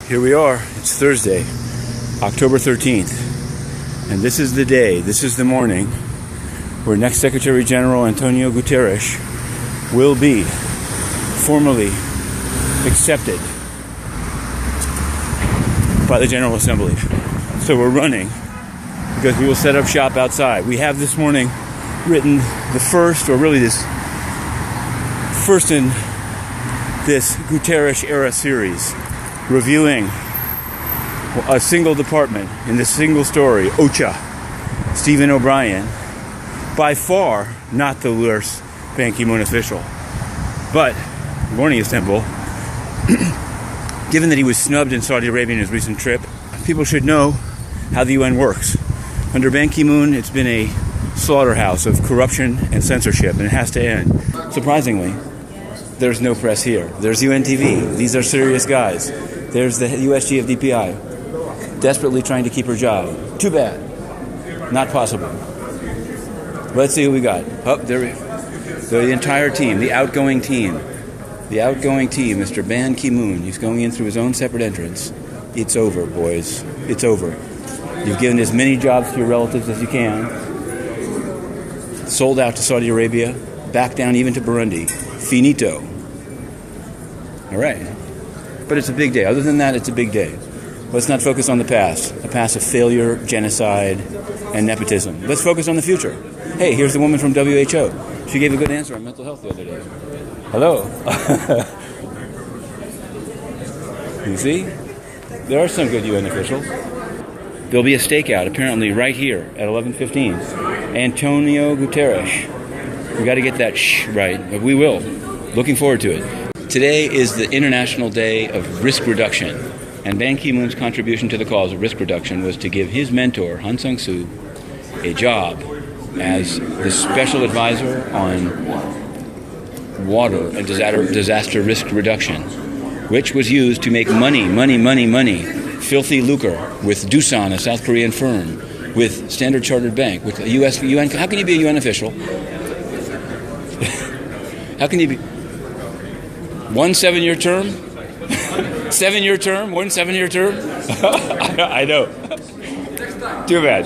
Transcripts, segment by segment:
Here we are. It's Thursday, October 13th. And this is the day, this is the morning where next Secretary General Antonio Guterres will be formally accepted by the General Assembly. So we're running because we will set up shop outside. We have this morning written the first, or really this first in this Guterres era series, reviewing a single department in this single story, OCHA, Stephen O'Brien, by far not the worst Ban Ki-moon official. But, good morning, Istanbul, given that he was snubbed in Saudi Arabia in his recent trip, people should know how the UN works. Under Ban Ki-moon, it's been a slaughterhouse of corruption and censorship, and it has to end. Surprisingly, there's no press here. There's UN TV. These are serious guys. There's the USG of DPI, desperately trying to keep her job. Too bad. Not possible. Let's see who we got. Oh, there we go. The entire team, the outgoing team. The outgoing team, Mr. Ban Ki-moon. He's going in through his own separate entrance. It's over, boys. It's over. You've given as many jobs to your relatives as you can. Sold out to Saudi Arabia. Back down even to Burundi. Finito. All right. But it's a big day. Other than that, it's a big day. Let's not focus on the past. A past of failure, genocide, and nepotism. Let's focus on the future. Hey, here's the woman from WHO. She gave a good answer on mental health the other day. Hello. You see? There are some good UN officials. There'll be a stakeout, apparently, right here at 11:15. Antonio Guterres. We got to get that shh right, but we will. Looking forward to it. Today is the International Day of Risk Reduction, and Ban Ki-moon's contribution to the cause of risk reduction was to give his mentor, Aung San Suu Kyi, a job as the special advisor on water and disaster risk reduction, which was used to make money, filthy lucre with Doosan, a South Korean firm, with Standard Chartered Bank, with a UN. How can you be a UN official? How can you be? 1 7-year term? 7-year term? 1 7-year term? I know. Too bad.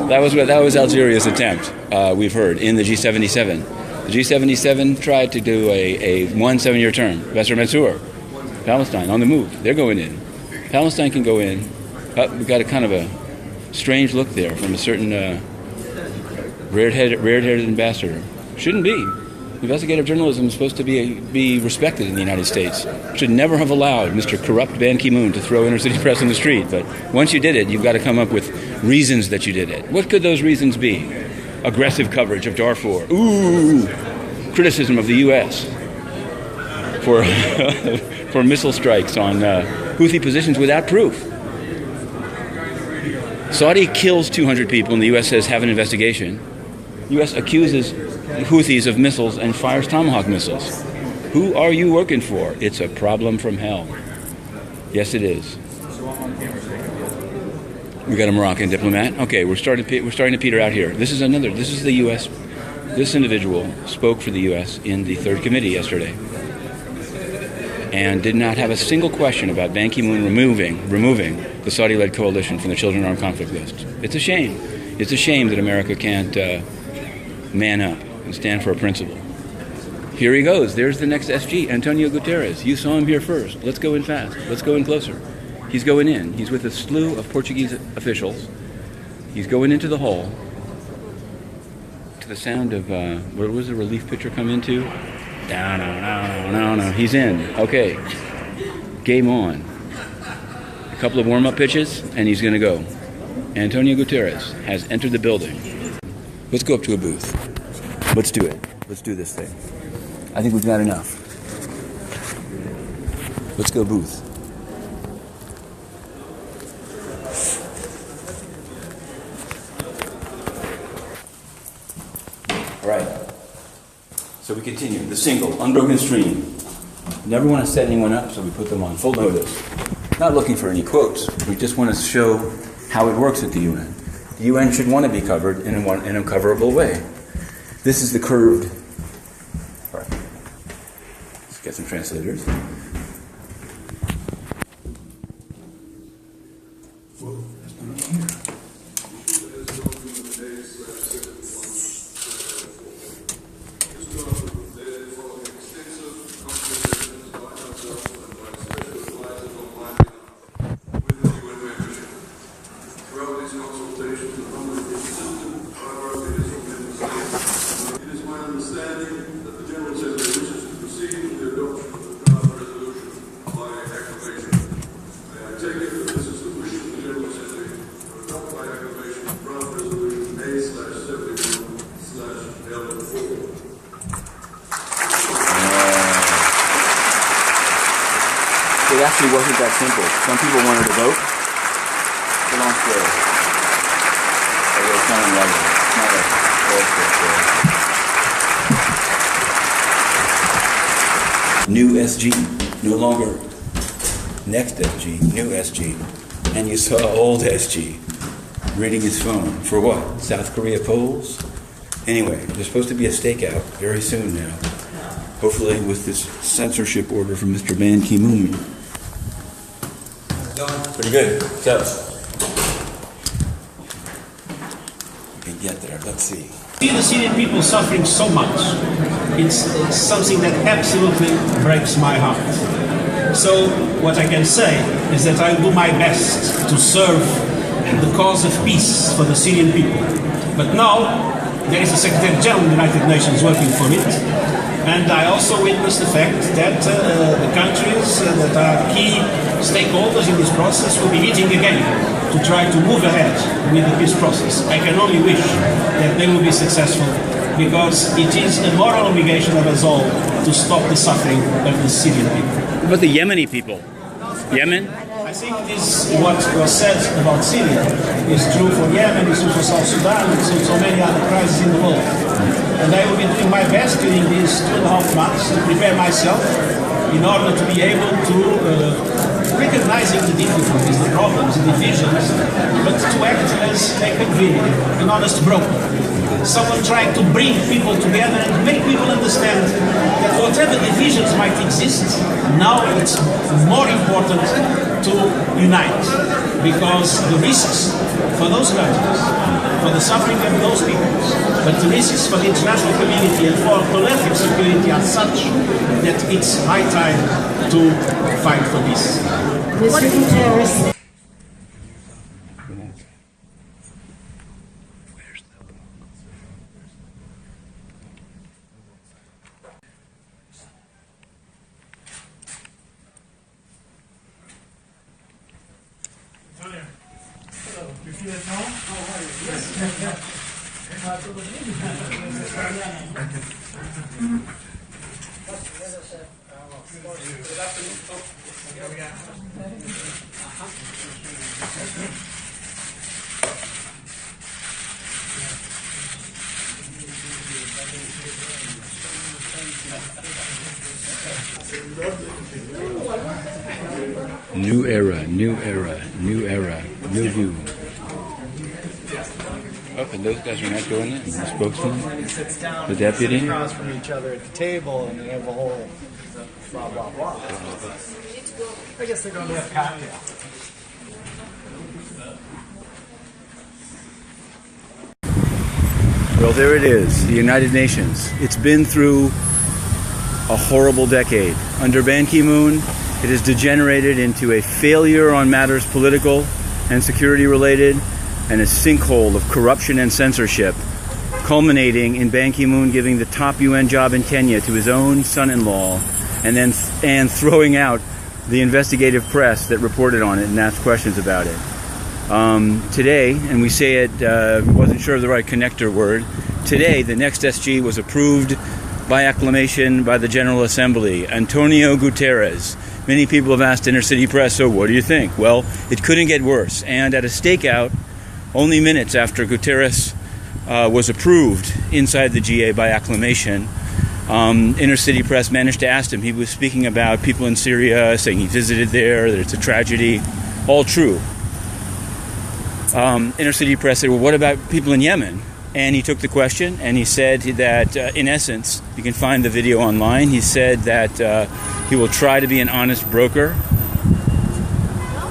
That was Algeria's attempt, we've heard, in the G77. The G77 tried to do a 1 7-year term. Professor Mansour, Palestine, on the move. They're going in. Palestine can go in. We've got a kind of a strange look there from a certain red-headed ambassador. Shouldn't be. Investigative journalism is supposed to be respected in the United States. Should never have allowed Mr. Corrupt Ban Ki-moon to throw inner-city press in the street. But once you did it, you've got to come up with reasons that you did it. What could those reasons be? Aggressive coverage of Darfur. Ooh! Criticism of the U.S. for missile strikes on Houthi positions without proof. Saudi kills 200 people and the U.S. says have an investigation. U.S. accuses Houthis of missiles and fires Tomahawk missiles. Who are you working for? It's a problem from hell. Yes, it is. We got a Moroccan diplomat. Okay, we're starting to peter out here. This is the U.S. This individual spoke for the U.S. in the Third Committee yesterday and did not have a single question about Ban Ki-moon removing the Saudi-led coalition from the Children Armed Conflict list. It's a shame. It's a shame that America can't man up and stand for a principle. Here he goes. There's the next SG, Antonio Guterres. You saw him here first. Let's go in fast. Let's go in closer. He's going in. He's with a slew of Portuguese officials. He's going into the hall to the sound of, where was the relief pitcher come into? No. He's in. Okay. Game on. A couple of warm-up pitches, and he's going to go. Antonio Guterres has entered the building. Let's go up to a booth. Let's do it. Let's do this thing. I think we've got enough. Let's go booth. All right. So we continue. The single, unbroken stream. Never want to set anyone up, so we put them on full notice. Not looking for any quotes. We just want to show how it works at the UN. The UN should want to be covered in a coverable way. This is the curved. All right. Let's get some translators. it actually wasn't that simple. Some people wanted to vote. It's a long story. Although it's not unlikely. It's not a bullshit story. New SG, no longer next SG, new SG. And you saw old SG reading his phone. For what? South Korea polls? Anyway, there's supposed to be a stakeout very soon now. Hopefully with this censorship order from Mr. Ban Ki-moon. Pretty good. So, we can get there. Let's see. See the Syrian people suffering so much. It's something that absolutely breaks my heart. So what I can say is that I will do my best to serve the cause of peace for the Syrian people. But now there is a Secretary General of the United Nations working for it. And I also witness the fact that the countries that are key stakeholders in this process will be meeting again to try to move ahead with the peace process. I can only wish that they will be successful, because it is a moral obligation of us all to stop the suffering of the Syrian people. What about the Yemeni people? Yemen? I think what was said about Syria is true for Yemen, it's true for South Sudan, it's true for so many other crises in the world. And I will be doing my best during these 2.5 months to prepare myself in order to be able to recognizing the difficulties, the problems, the divisions, but to act as a convener, an honest broker. Someone trying to bring people together and make people understand that whatever divisions might exist, now it's more important to unite, because the risks for those countries, for the suffering of those people, but the risks for the international community and for collective security are such that it's high time to fight for this. Mr. Guterres. You feel at home? Oh, yes. New era, new era, new era, new view. Oh, and those guys are not doing it? The spokesman? The deputy? Across from each other at the table, and they have a whole blah, blah, blah. I guess they're going to have cocktail. Well, there it is, the United Nations. It's been through a horrible decade. Under Ban Ki-moon, it has degenerated into a failure on matters political and security related, and a sinkhole of corruption and censorship, culminating in Ban Ki-moon giving the top UN job in Kenya to his own son-in-law, and throwing out the investigative press that reported on it and asked questions about it. Today, and we say it, wasn't sure of the right connector word, today the next SG was approved by acclamation by the General Assembly, Antonio Guterres. Many people have asked inner city press, so what do you think? Well, it couldn't get worse. And at a stakeout, only minutes after Guterres was approved inside the GA by acclamation, inner city press managed to ask him. He was speaking about people in Syria, saying he visited there, that it's a tragedy. All true. Inner city press said, well, what about people in Yemen? And he took the question, and he said that, in essence, you can find the video online, he said that he will try to be an honest broker.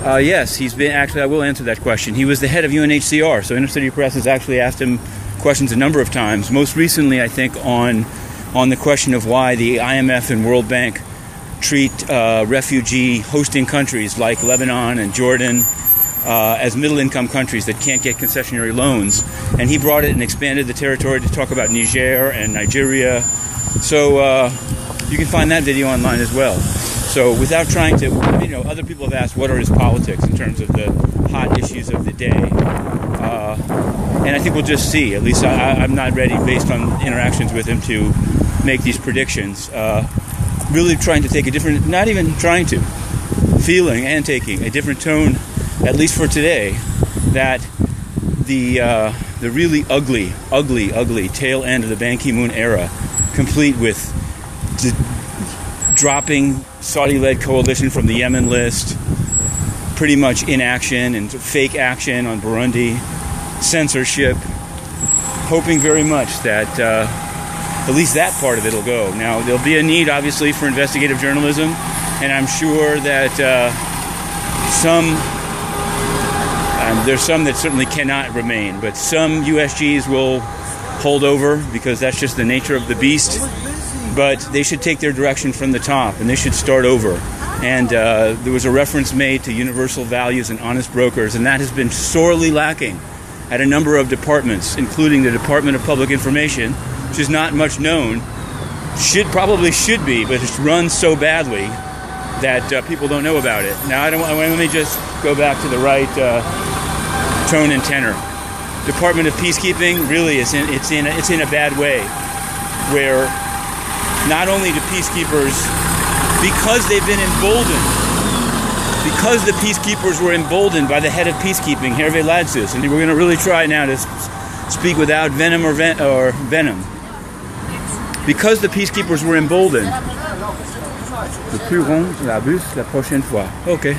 Yes, he's been, actually, I will answer that question. He was the head of UNHCR, so Inner City Press has actually asked him questions a number of times. Most recently, I think, on the question of why the IMF and World Bank treat refugee hosting countries like Lebanon and Jordan as middle-income countries that can't get concessionary loans. And he brought it and expanded the territory to talk about Niger and Nigeria. So you can find that video online as well. So without trying to, other people have asked what are his politics in terms of the hot issues of the day. And I think we'll just see. At least I'm not ready, based on interactions with him, to make these predictions. Really trying to take a different, not even trying to. feeling and taking a different tone, at least for today, that the really ugly tail end of the Ban Ki-moon era, complete with dropping Saudi-led coalition from the Yemen list, pretty much inaction and fake action on Burundi, censorship, hoping very much that at least that part of it will go. Now, there'll be a need, obviously, for investigative journalism, and I'm sure that there's some that certainly cannot remain, but some USGs will hold over because that's just the nature of the beast. But they should take their direction from the top, and they should start over. And there was a reference made to universal values and honest brokers, and that has been sorely lacking at a number of departments, including the Department of Public Information, which is not much known, probably should be, but it's run so badly that people don't know about it. Now, let me just go back to the right tone and tenor. Department of Peacekeeping really it's in a bad way, where not only do peacekeepers, because they've been emboldened, because the peacekeepers were emboldened by the head of peacekeeping, Hervé Ladsus, and we're going to really try now to speak without venom or venom. Because the peacekeepers were emboldened. Le plus rond la bus la prochaine fois. Okay.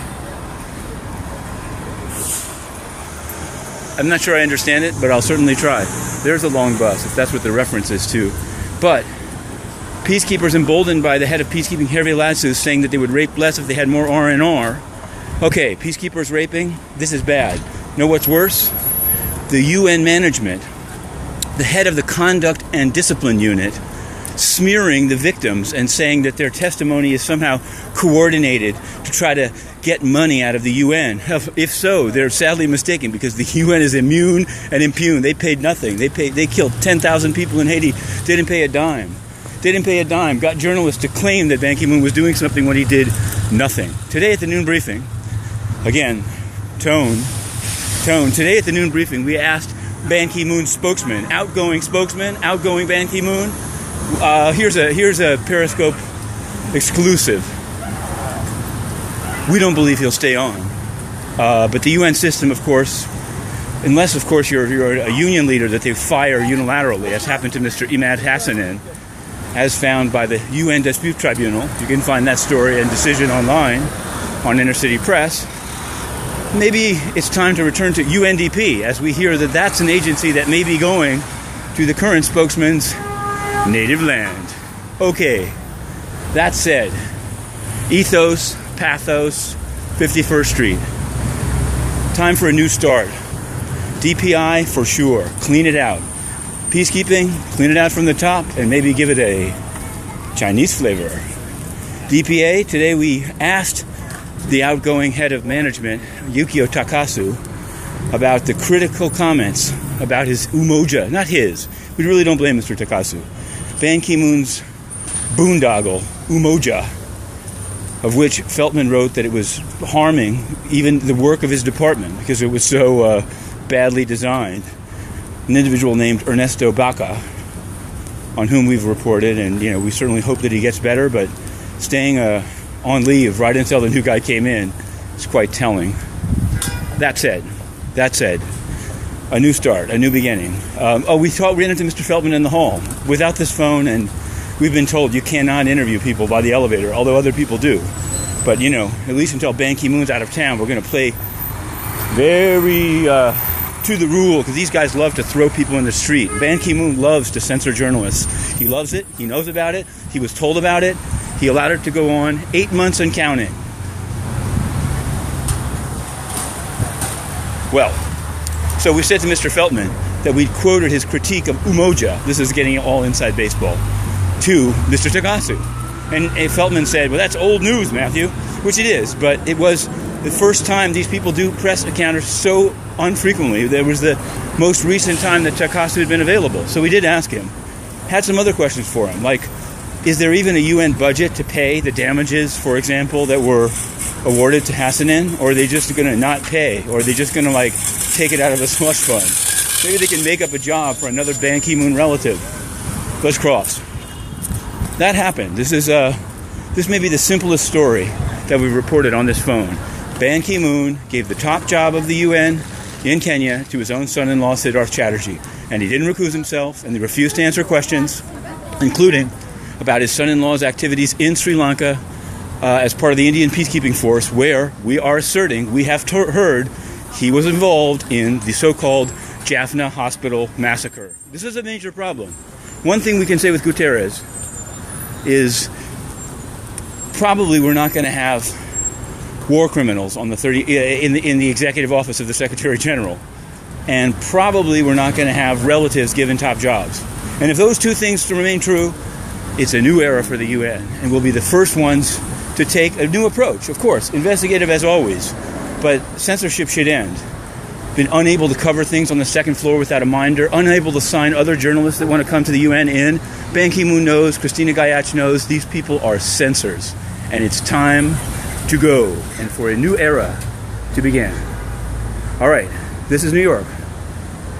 I'm not sure I understand it, but I'll certainly try. There's a long bus, if that's what the reference is to. But peacekeepers emboldened by the head of peacekeeping, Hervé Ladsus, saying that they would rape less if they had more R&R. Okay, peacekeepers raping, this is bad. Know what's worse? The UN management, the head of the Conduct and Discipline Unit, smearing the victims and saying that their testimony is somehow coordinated to try to get money out of the UN. If so, they're sadly mistaken, because the UN is immune and impune. They paid nothing. They killed 10,000 people in Haiti. They didn't pay a dime. They didn't pay a dime. Got journalists to claim that Ban Ki-moon was doing something when he did nothing. Today at the noon briefing, again, tone. Today at the noon briefing, we asked Ban Ki-moon's spokesman, outgoing Ban Ki-moon. Here's a Periscope exclusive. We don't believe he'll stay on. But the UN system, of course, unless, of course, you're a union leader that they fire unilaterally, as happened to Mr. Imad Hassanin, as found by the UN Dispute Tribunal. You can find that story and decision online on Inner City Press. Maybe it's time to return to UNDP, as we hear that that's an agency that may be going to the current spokesman's native land. Okay, that said, ethos, pathos, 51st Street. Time for a new start. DPI for sure. Clean it out. Peacekeeping, clean it out from the top and maybe give it a Chinese flavor. DPA, today we asked the outgoing head of management, Yukio Takasu, about the critical comments about his Umoja. Not his. We really don't blame Mr. Takasu. Ban Ki-moon's boondoggle, Umoja, of which Feltman wrote that it was harming even the work of his department because it was so badly designed. An individual named Ernesto Baca, on whom we've reported, and we certainly hope that he gets better, but staying on leave right until the new guy came in is quite telling. That said, a new start, a new beginning. We ran into Mr. Feltman in the hall without this phone, and we've been told you cannot interview people by the elevator, although other people do. But, at least until Ban Ki-moon's out of town, we're going to play very to the rule, because these guys love to throw people in the street. Ban Ki-moon loves to censor journalists. He loves it. He knows about it. He was told about it. He allowed it to go on 8 months and counting. Well, so we said to Mr. Feltman that we quoted his critique of Umoja. This is getting all inside baseball. To Mr. Takasu. And Feltman said, well, that's old news, Matthew, which it is, but it was the first time these people do press encounters so unfrequently. There was the most recent time that Takasu had been available. So we did ask him. Had some other questions for him, like, is there even a UN budget to pay the damages, for example, that were awarded to Hassanin? Or are they just going to not pay? Or are they just going to, take it out of the slush fund? Maybe they can make up a job for another Ban Ki-moon relative. Let's cross. That happened. This may be the simplest story that we reported on this phone. Ban Ki-moon gave the top job of the UN in Kenya to his own son-in-law, Siddharth Chatterjee. And he didn't recuse himself, and he refused to answer questions, including about his son-in-law's activities in Sri Lanka as part of the Indian peacekeeping force, where we are asserting we have heard he was involved in the so-called Jaffna Hospital massacre. This is a major problem. One thing we can say with Guterres is probably we're not going to have war criminals on the in the executive office of the Secretary General, and probably we're not going to have relatives given top jobs. And if those two things remain true, it's a new era for the UN, and we'll be the first ones to take a new approach. Of course, investigative as always, but censorship should end. Been unable to cover things on the second floor without a minder, unable to sign other journalists that want to come to the UN in. Ban Ki-moon knows, Christina Gayach knows, these people are censors, and it's time to go and for a new era to begin. All right, this is New York.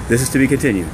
This is to be continued.